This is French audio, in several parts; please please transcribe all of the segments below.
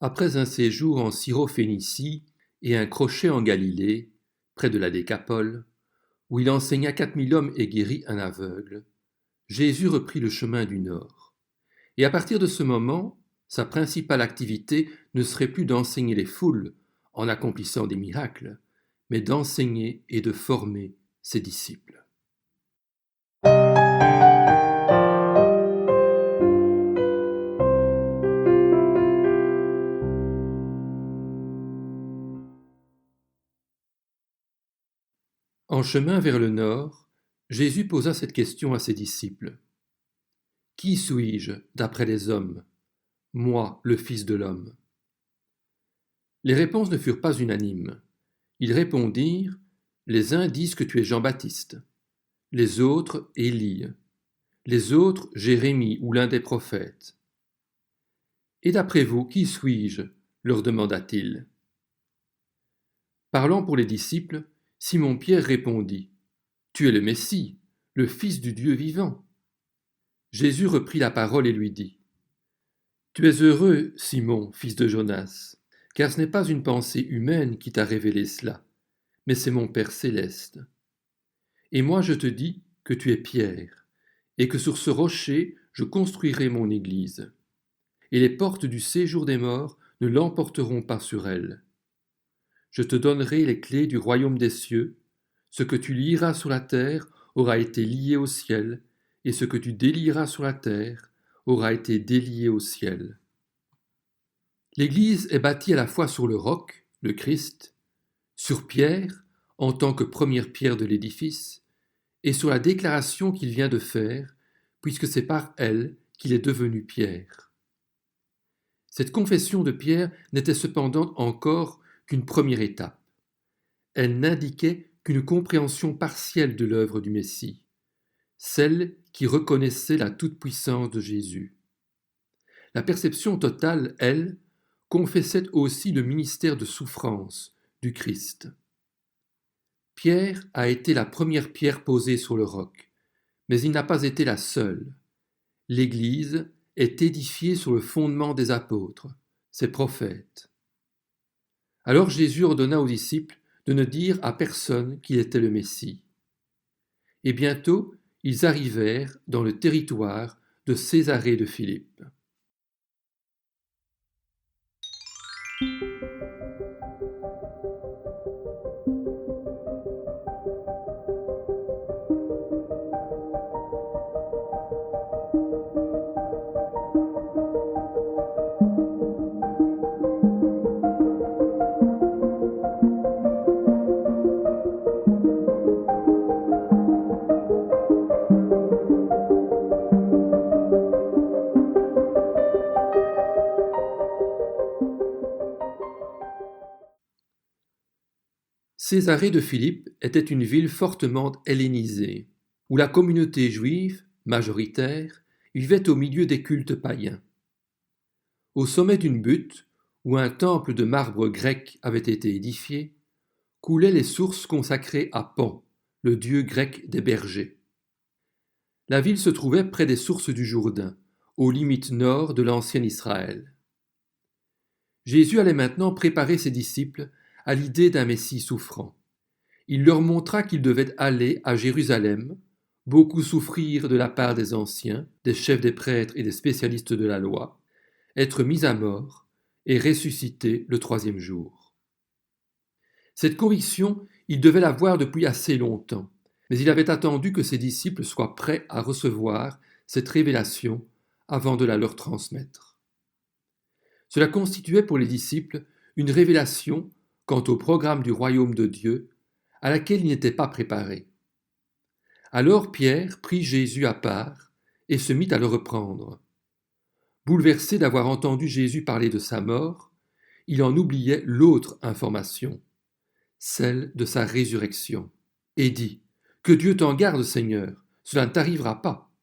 Après un séjour en Syrophénicie et un crochet en Galilée, près de la Décapole, où il enseigna 4000 hommes et guérit un aveugle, Jésus reprit le chemin du nord. Et à partir de ce moment, sa principale activité ne serait plus d'enseigner les foules en accomplissant des miracles, mais d'enseigner et de former ses disciples. En chemin vers le nord, Jésus posa cette question à ses disciples. « Qui suis-je d'après les hommes, moi, le Fils de l'homme » Les réponses ne furent pas unanimes. Ils répondirent « Les uns disent que tu es Jean-Baptiste, les autres Élie, les autres Jérémie ou l'un des prophètes. » « Et d'après vous, qui suis-je » leur demanda-t-il. Parlant pour les disciples, Simon-Pierre répondit « Tu es le Messie, le Fils du Dieu vivant. » Jésus reprit la parole et lui dit « Tu es heureux, Simon, fils de Jonas, car ce n'est pas une pensée humaine qui t'a révélé cela, mais c'est mon Père céleste. Et moi je te dis que tu es Pierre, et que sur ce rocher je construirai mon Église. Et les portes du séjour des morts ne l'emporteront pas sur elle. Je te donnerai les clés du royaume des cieux. Ce que tu lieras sur la terre aura été lié au ciel, et ce que tu délieras sur la terre aura été délié au ciel. » L'Église est bâtie à la fois sur le roc, le Christ, sur Pierre, en tant que première pierre de l'édifice, et sur la déclaration qu'il vient de faire, puisque c'est par elle qu'il est devenu Pierre. Cette confession de Pierre n'était cependant encore qu'une première étape. Elle n'indiquait qu'une compréhension partielle de l'œuvre du Messie, celle qui reconnaissait la toute-puissance de Jésus. La perception totale, elle, confessait aussi le ministère de souffrance du Christ. Pierre a été la première pierre posée sur le roc, mais il n'a pas été la seule. L'Église est édifiée sur le fondement des apôtres, ses prophètes. Alors Jésus ordonna aux disciples de ne dire à personne qu'il était le Messie. Et bientôt, ils arrivèrent dans le territoire de Césarée de Philippe. Césarée de Philippe était une ville fortement hellénisée, où la communauté juive, majoritaire, vivait au milieu des cultes païens. Au sommet d'une butte, où un temple de marbre grec avait été édifié, coulaient les sources consacrées à Pan, le dieu grec des bergers. La ville se trouvait près des sources du Jourdain, aux limites nord de l'ancien Israël. Jésus allait maintenant préparer ses disciples à l'idée d'un Messie souffrant. Il leur montra qu'ils devaient aller à Jérusalem, beaucoup souffrir de la part des anciens, des chefs des prêtres et des spécialistes de la loi, être mis à mort et ressusciter le 3e jour. Cette conviction, il devait l'avoir depuis assez longtemps, mais il avait attendu que ses disciples soient prêts à recevoir cette révélation avant de la leur transmettre. Cela constituait pour les disciples une révélation quant au programme du royaume de Dieu, à laquelle ils n'étaient pas préparés. Alors Pierre prit Jésus à part et se mit à le reprendre. Bouleversé d'avoir entendu Jésus parler de sa mort, il en oubliait l'autre information, celle de sa résurrection, et dit « Que Dieu t'en garde, Seigneur, cela ne t'arrivera pas. »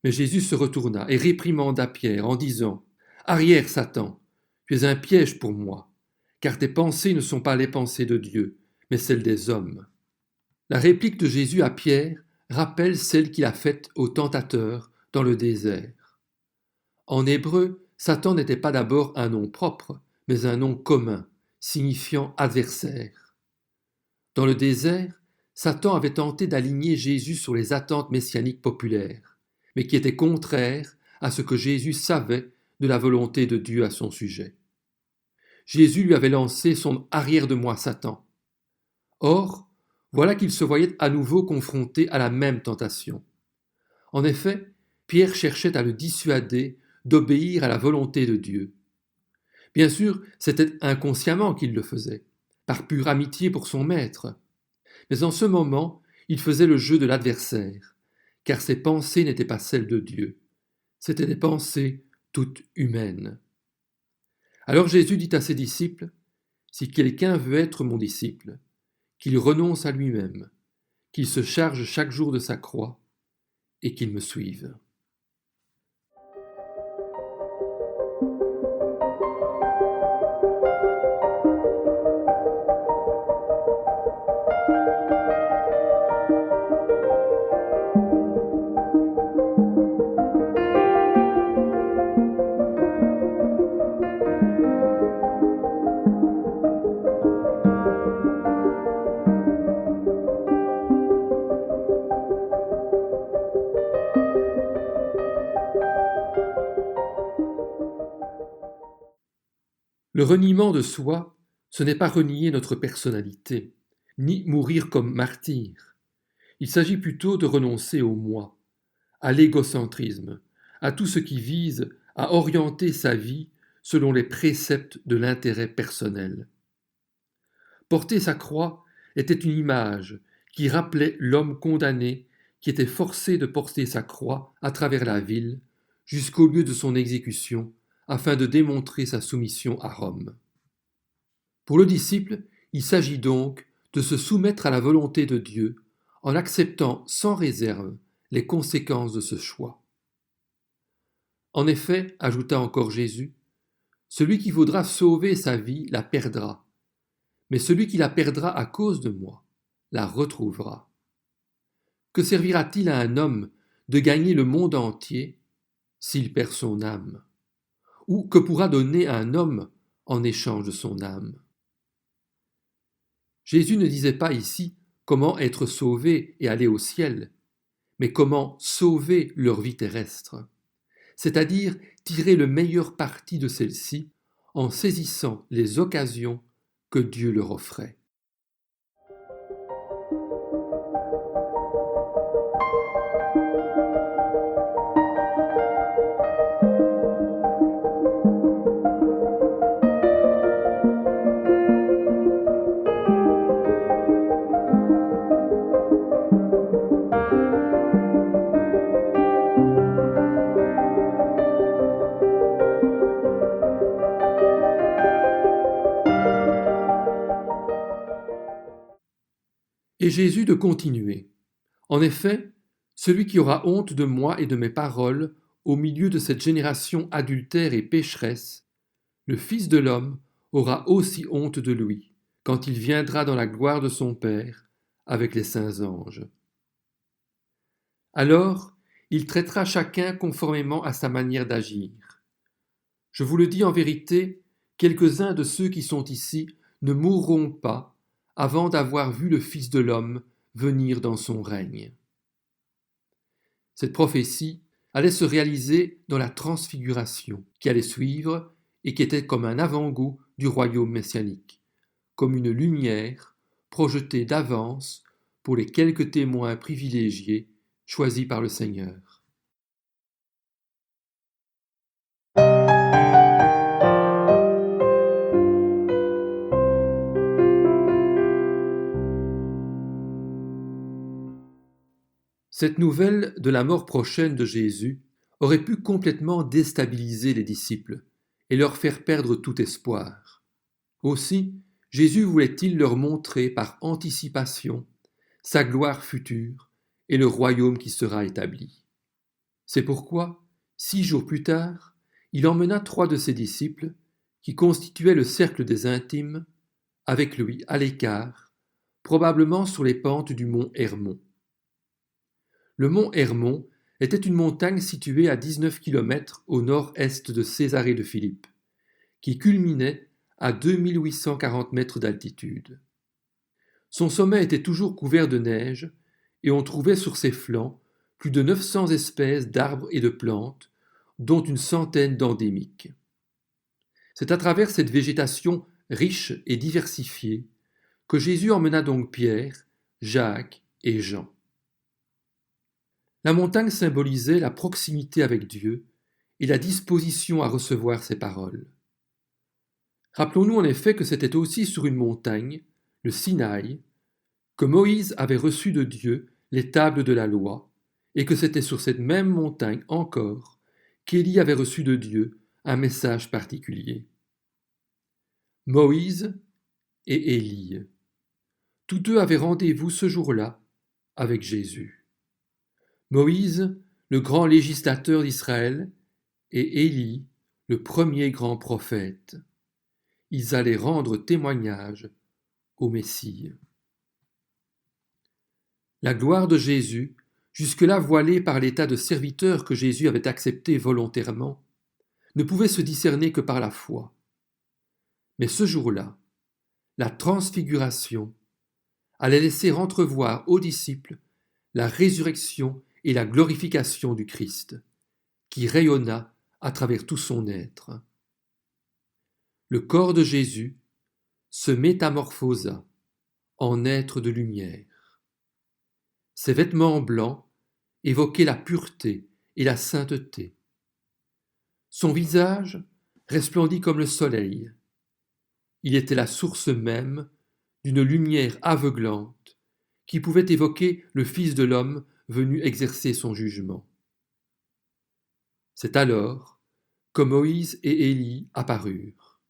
Mais Jésus se retourna et réprimanda Pierre en disant « Arrière, Satan, tu es un piège pour moi. » Car tes pensées ne sont pas les pensées de Dieu, mais celles des hommes. La réplique de Jésus à Pierre rappelle celle qu'il a faite au tentateur dans le désert. En hébreu, Satan n'était pas d'abord un nom propre, mais un nom commun, signifiant adversaire. Dans le désert, Satan avait tenté d'aligner Jésus sur les attentes messianiques populaires, mais qui étaient contraires à ce que Jésus savait de la volonté de Dieu à son sujet. Jésus lui avait lancé son arrière de moi, Satan. Or, voilà qu'il se voyait à nouveau confronté à la même tentation. En effet, Pierre cherchait à le dissuader d'obéir à la volonté de Dieu. Bien sûr, c'était inconsciemment qu'il le faisait, par pure amitié pour son maître. Mais en ce moment, il faisait le jeu de l'adversaire, car ses pensées n'étaient pas celles de Dieu. C'étaient des pensées toutes humaines. Alors Jésus dit à ses disciples, « Si quelqu'un veut être mon disciple, qu'il renonce à lui-même, qu'il se charge chaque jour de sa croix et qu'il me suive. » Le reniement de soi, ce n'est pas renier notre personnalité, ni mourir comme martyr. Il s'agit plutôt de renoncer au moi, à l'égocentrisme, à tout ce qui vise à orienter sa vie selon les préceptes de l'intérêt personnel. Porter sa croix était une image qui rappelait l'homme condamné qui était forcé de porter sa croix à travers la ville jusqu'au lieu de son exécution afin de démontrer sa soumission à Rome. Pour le disciple, il s'agit donc de se soumettre à la volonté de Dieu en acceptant sans réserve les conséquences de ce choix. En effet, ajouta encore Jésus, celui qui voudra sauver sa vie la perdra, mais celui qui la perdra à cause de moi la retrouvera. Que servira-t-il à un homme de gagner le monde entier s'il perd son âme? Ou que pourra donner un homme en échange de son âme? Jésus ne disait pas ici comment être sauvé et aller au ciel, mais comment sauver leur vie terrestre, c'est-à-dire tirer le meilleur parti de celle-ci en saisissant les occasions que Dieu leur offrait. Et Jésus de continuer. En effet, celui qui aura honte de moi et de mes paroles au milieu de cette génération adultère et pécheresse, le Fils de l'homme aura aussi honte de lui, quand il viendra dans la gloire de son Père avec les saints anges. Alors, il traitera chacun conformément à sa manière d'agir. Je vous le dis en vérité, quelques-uns de ceux qui sont ici ne mourront pas avant d'avoir vu le Fils de l'homme venir dans son règne. Cette prophétie allait se réaliser dans la transfiguration qui allait suivre et qui était comme un avant-goût du royaume messianique, comme une lumière projetée d'avance pour les quelques témoins privilégiés choisis par le Seigneur. Cette nouvelle de la mort prochaine de Jésus aurait pu complètement déstabiliser les disciples et leur faire perdre tout espoir. Aussi, Jésus voulait-il leur montrer par anticipation sa gloire future et le royaume qui sera établi. C'est pourquoi, 6 jours plus tard, il emmena 3 de ses disciples, qui constituaient le cercle des intimes, avec lui à l'écart, probablement sur les pentes du mont Hermon. Le mont Hermon était une montagne située à 19 kilomètres au nord-est de Césarée de Philippe, qui culminait à 2840 mètres d'altitude. Son sommet était toujours couvert de neige et on trouvait sur ses flancs plus de 900 espèces d'arbres et de plantes, dont une centaine d'endémiques. C'est à travers cette végétation riche et diversifiée que Jésus emmena donc Pierre, Jacques et Jean. La montagne symbolisait la proximité avec Dieu et la disposition à recevoir ses paroles. Rappelons-nous en effet que c'était aussi sur une montagne, le Sinaï, que Moïse avait reçu de Dieu les tables de la loi, et que c'était sur cette même montagne encore qu'Élie avait reçu de Dieu un message particulier. Moïse et Élie, tous deux avaient rendez-vous ce jour-là avec Jésus. Moïse, le grand législateur d'Israël, et Élie, le premier grand prophète. Ils allaient rendre témoignage au Messie. La gloire de Jésus, jusque-là voilée par l'état de serviteur que Jésus avait accepté volontairement, ne pouvait se discerner que par la foi. Mais ce jour-là, la transfiguration allait laisser entrevoir aux disciples la résurrection et la glorification du Christ, qui rayonna à travers tout son être. Le corps de Jésus se métamorphosa en être de lumière. Ses vêtements blancs évoquaient la pureté et la sainteté. Son visage resplendit comme le soleil. Il était la source même d'une lumière aveuglante qui pouvait évoquer le Fils de l'homme venu exercer son jugement. C'est alors que Moïse et Élie apparurent.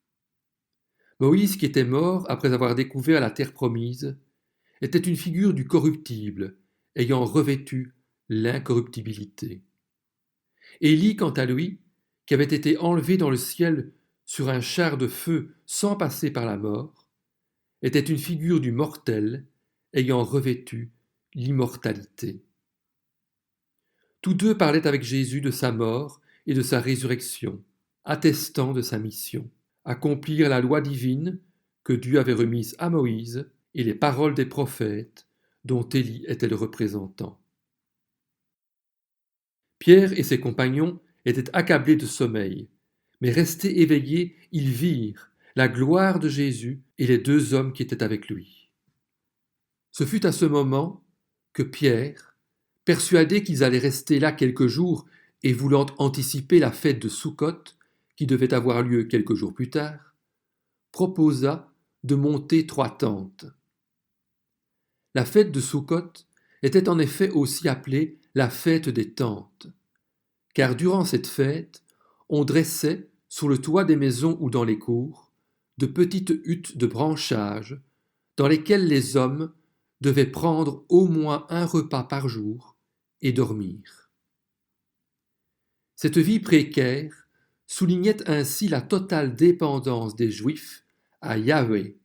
Moïse, qui était mort après avoir découvert la terre promise, était une figure du corruptible, ayant revêtu l'incorruptibilité. Élie, quant à lui, qui avait été enlevé dans le ciel sur un char de feu sans passer par la mort, était une figure du mortel, ayant revêtu l'immortalité. Tous deux parlaient avec Jésus de sa mort et de sa résurrection, attestant de sa mission, accomplir la loi divine que Dieu avait remise à Moïse et les paroles des prophètes dont Élie était le représentant. Pierre et ses compagnons étaient accablés de sommeil, mais restés éveillés, ils virent la gloire de Jésus et les deux hommes qui étaient avec lui. Ce fut à ce moment que Pierre, persuadé qu'ils allaient rester là quelques jours et voulant anticiper la fête de Soukhot, qui devait avoir lieu quelques jours plus tard, proposa de monter 3 tentes. La fête de Soukhot était en effet aussi appelée la fête des tentes, car durant cette fête, on dressait, sur le toit des maisons ou dans les cours, de petites huttes de branchages dans lesquelles les hommes devaient prendre au moins un repas par jour et dormir. Cette vie précaire soulignait ainsi la totale dépendance des Juifs à Yahvé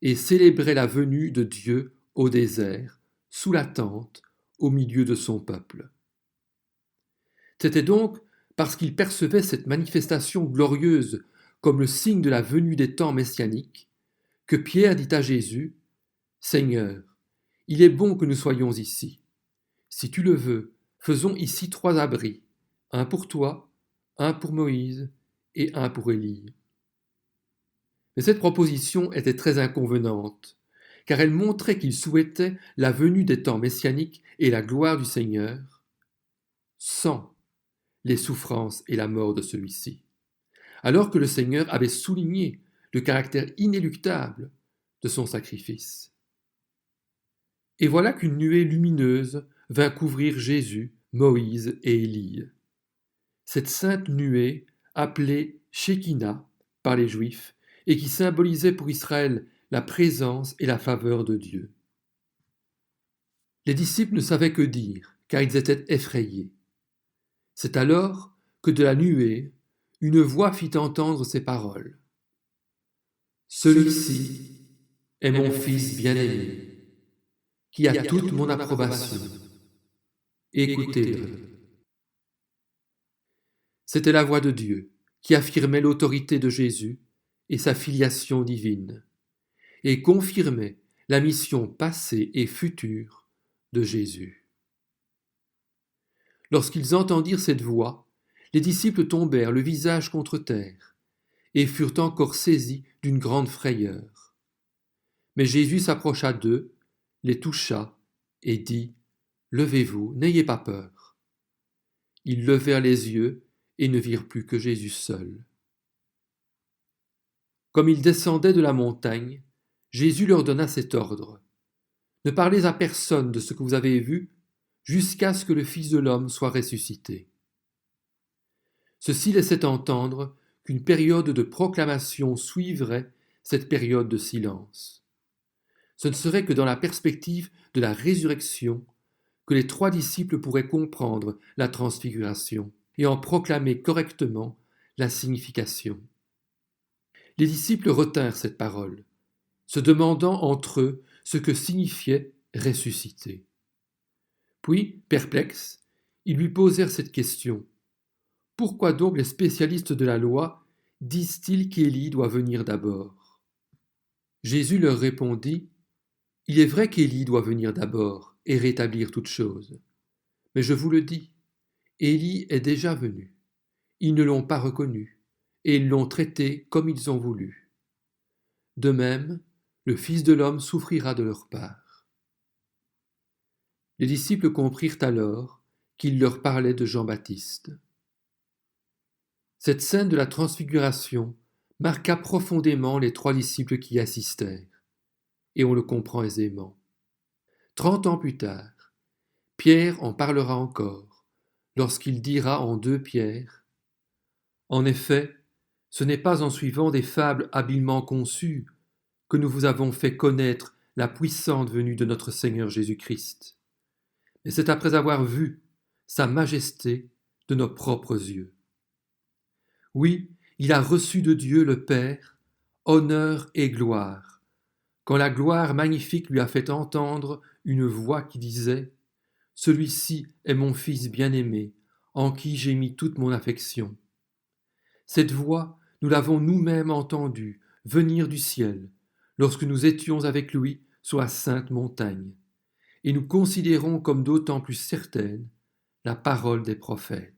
et célébrait la venue de Dieu au désert, sous la tente, au milieu de son peuple. C'était donc parce qu'ils percevaient cette manifestation glorieuse comme le signe de la venue des temps messianiques que Pierre dit à Jésus : « Seigneur, il est bon que nous soyons ici. Si tu le veux, faisons ici 3 abris, un pour toi, un pour Moïse et un pour Élie. » Mais cette proposition était très inconvenante, car elle montrait qu'il souhaitait la venue des temps messianiques et la gloire du Seigneur, sans les souffrances et la mort de celui-ci, alors que le Seigneur avait souligné le caractère inéluctable de son sacrifice. Et voilà qu'une nuée lumineuse vint couvrir Jésus, Moïse et Élie. Cette sainte nuée, appelée Shekinah par les Juifs, et qui symbolisait pour Israël la présence et la faveur de Dieu. Les disciples ne savaient que dire, car ils étaient effrayés. C'est alors que de la nuée, une voix fit entendre ces paroles. « Celui-ci est mon Fils bien-aimé, qui a toute mon approbation. Écoutez-le. » C'était la voix de Dieu qui affirmait l'autorité de Jésus et sa filiation divine, et confirmait la mission passée et future de Jésus. Lorsqu'ils entendirent cette voix, les disciples tombèrent le visage contre terre et furent encore saisis d'une grande frayeur. Mais Jésus s'approcha d'eux, les toucha et dit : « Levez-vous, n'ayez pas peur. » Ils levèrent les yeux et ne virent plus que Jésus seul. Comme ils descendaient de la montagne, Jésus leur donna cet ordre : « Ne parlez à personne de ce que vous avez vu, jusqu'à ce que le Fils de l'homme soit ressuscité. » Ceci laissait entendre qu'une période de proclamation suivrait cette période de silence. Ce ne serait que dans la perspective de la résurrection que les 3 disciples pourraient comprendre la transfiguration et en proclamer correctement la signification. Les disciples retinrent cette parole, se demandant entre eux ce que signifiait ressusciter. Puis, perplexes, ils lui posèrent cette question : « Pourquoi donc les spécialistes de la loi disent-ils qu'Élie doit venir d'abord ?» Jésus leur répondit : « Il est vrai qu'Élie doit venir d'abord et rétablir toutes choses. Mais je vous le dis, Élie est déjà venu. Ils ne l'ont pas reconnu, et ils l'ont traité comme ils ont voulu. De même, le Fils de l'homme souffrira de leur part. » Les disciples comprirent alors qu'il leur parlait de Jean-Baptiste. Cette scène de la transfiguration marqua profondément les 3 disciples qui y assistèrent, et on le comprend aisément. 30 ans plus tard, Pierre en parlera encore, lorsqu'il dira en 2 Pierre : « En effet, ce n'est pas en suivant des fables habilement conçues que nous vous avons fait connaître la puissante venue de notre Seigneur Jésus-Christ, mais c'est après avoir vu sa majesté de nos propres yeux. Oui, il a reçu de Dieu le Père honneur et gloire, quand la gloire magnifique lui a fait entendre une voix qui disait : « Celui-ci est mon Fils bien-aimé, en qui j'ai mis toute mon affection. » Cette voix, nous l'avons nous-mêmes entendue venir du ciel, lorsque nous étions avec lui sur la sainte montagne, et nous considérons comme d'autant plus certaine la parole des prophètes.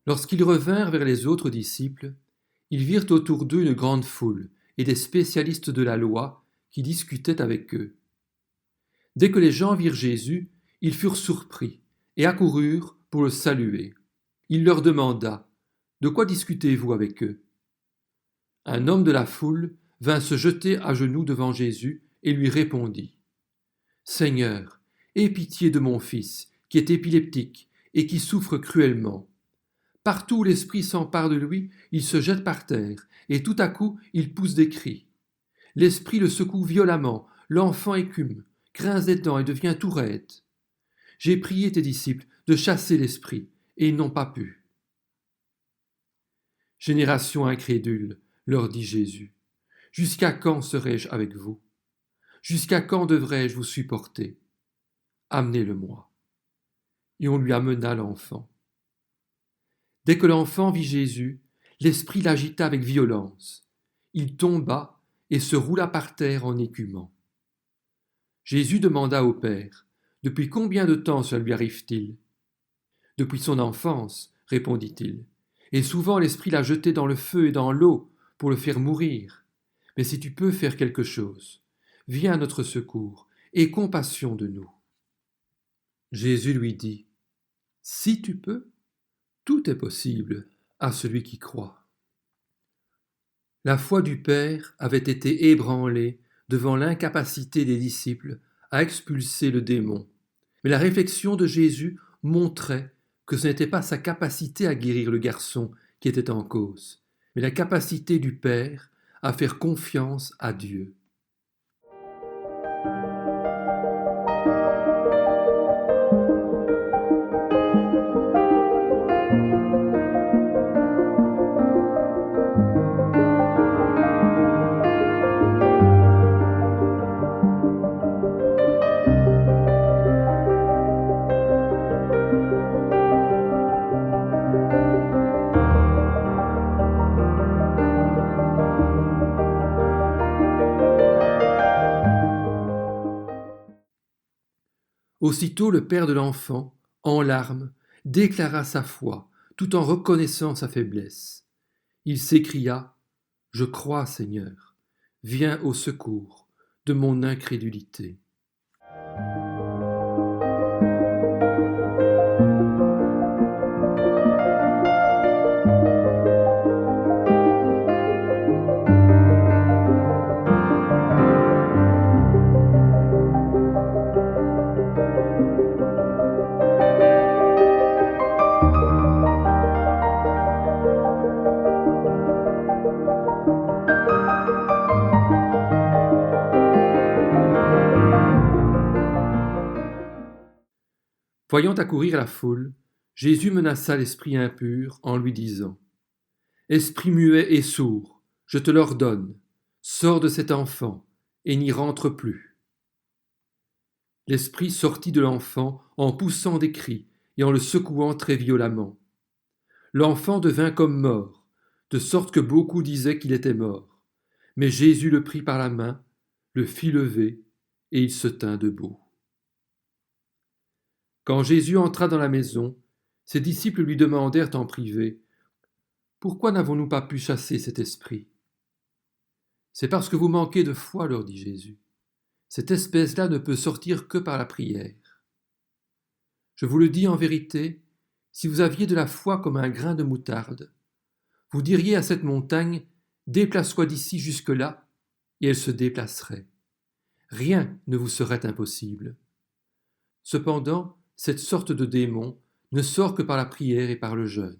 Lorsqu'ils revinrent vers les autres disciples, ils virent autour d'eux une grande foule et des spécialistes de la loi qui discutaient avec eux. Dès que les gens virent Jésus, ils furent surpris et accoururent pour le saluer. Il leur demanda : « De quoi discutez-vous avec eux ?» Un homme de la foule vint se jeter à genoux devant Jésus et lui répondit : « Seigneur, aie pitié de mon fils, qui est épileptique et qui souffre cruellement. Partout où l'esprit s'empare de lui, il se jette par terre, et tout à coup, il pousse des cris. L'esprit le secoue violemment, l'enfant écume, grince des dents et devient tout raide. J'ai prié tes disciples de chasser l'esprit, et ils n'ont pas pu. » « Génération incrédule, leur dit Jésus, jusqu'à quand serai-je avec vous ? Jusqu'à quand devrai-je vous supporter ? Amenez-le-moi. » Et on lui amena l'enfant. Dès que l'enfant vit Jésus, l'esprit l'agita avec violence. Il tomba et se roula par terre en écumant. Jésus demanda au Père : « Depuis combien de temps cela lui arrive-t-il ? » ?»« Depuis son enfance, répondit-il, et souvent l'esprit l'a jeté dans le feu et dans l'eau pour le faire mourir. Mais si tu peux faire quelque chose, viens à notre secours, aie compassion de nous. » Jésus lui dit : « Si tu peux, tout est possible à celui qui croit. La foi du Père avait été ébranlée devant l'incapacité des disciples à expulser le démon. Mais la réflexion de Jésus montrait que ce n'était pas sa capacité à guérir le garçon qui était en cause, mais la capacité du Père à faire confiance à Dieu. Aussitôt le père de l'enfant, en larmes, déclara sa foi, tout en reconnaissant sa faiblesse. Il s'écria « Je crois, Seigneur, viens au secours de mon incrédulité. » Voyant accourir la foule, Jésus menaça l'esprit impur en lui disant « Esprit muet et sourd, je te l'ordonne, sors de cet enfant et n'y rentre plus. » L'esprit sortit de l'enfant en poussant des cris et en le secouant très violemment. L'enfant devint comme mort, de sorte que beaucoup disaient qu'il était mort. Mais Jésus le prit par la main, le fit lever, et il se tint debout. Quand Jésus entra dans la maison, ses disciples lui demandèrent en privé « Pourquoi n'avons-nous pas pu chasser cet esprit ?» « C'est parce que vous manquez de foi, leur dit Jésus. Cette espèce-là ne peut sortir que par la prière. Je vous le dis en vérité, si vous aviez de la foi comme un grain de moutarde, vous diriez à cette montagne « Déplace-toi d'ici jusque-là » et elle se déplacerait. Rien ne vous serait impossible. Cependant, cette sorte de démon ne sort que par la prière et par le jeûne.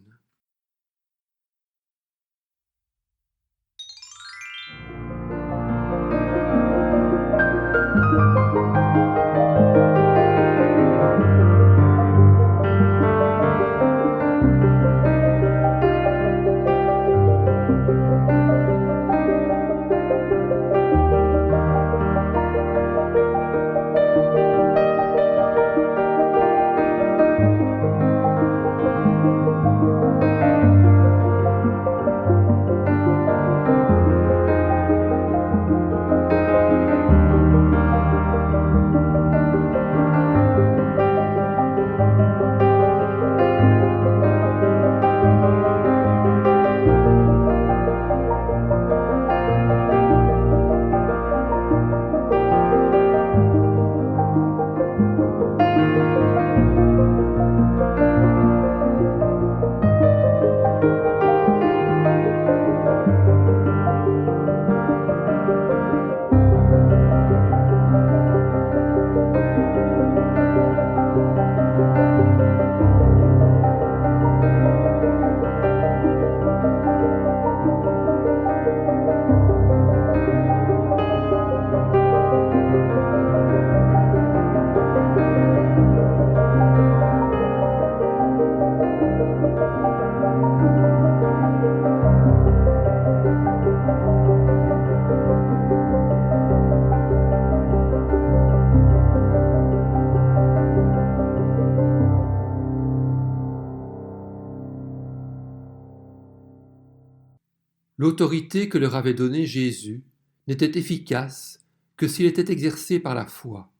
L'autorité que leur avait donnée Jésus n'était efficace que s'il était exercé par la foi.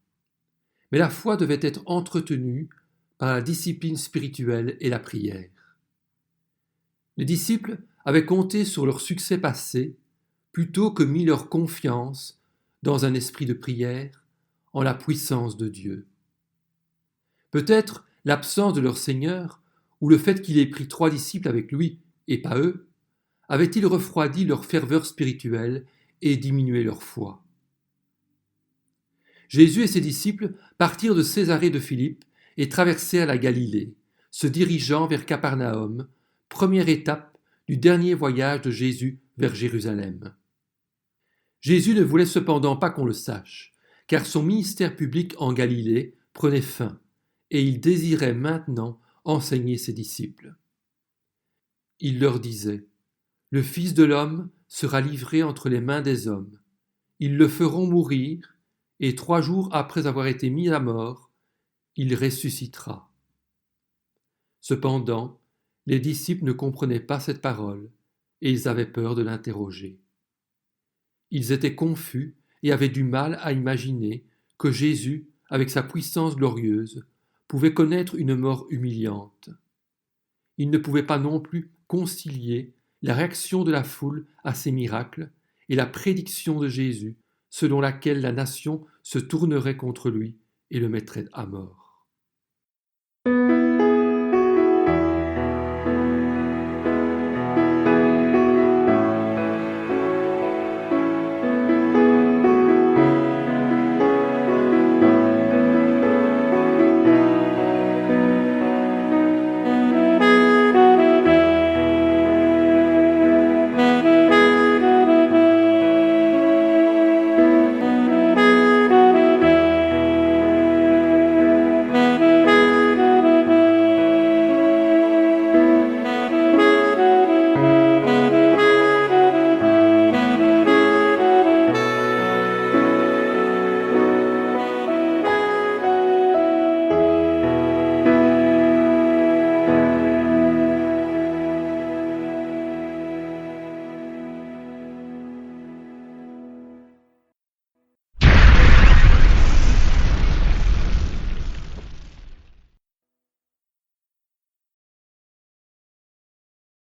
Mais la foi devait être entretenue par la discipline spirituelle et la prière. Les disciples avaient compté sur leur succès passé plutôt que mis leur confiance dans un esprit de prière, en la puissance de Dieu. Peut-être l'absence de leur Seigneur ou le fait qu'il ait pris 3 disciples avec lui et pas eux, avait-il refroidi leur ferveur spirituelle et diminué leur foi. Jésus et ses disciples partirent de Césarée de Philippe et traversèrent la Galilée, se dirigeant vers Capernaum, première étape du dernier voyage de Jésus vers Jérusalem. Jésus ne voulait cependant pas qu'on le sache, car son ministère public en Galilée prenait fin, et il désirait maintenant enseigner ses disciples. Il leur disait : « Le Fils de l'homme sera livré entre les mains des hommes. Ils le feront mourir, et 3 jours après avoir été mis à mort, il ressuscitera. » Cependant, les disciples ne comprenaient pas cette parole, et ils avaient peur de l'interroger. Ils étaient confus et avaient du mal à imaginer que Jésus, avec sa puissance glorieuse, pouvait connaître une mort humiliante. Ils ne pouvaient pas non plus concilier la réaction de la foule à ces miracles et la prédiction de Jésus, selon laquelle la nation se tournerait contre lui et le mettrait à mort.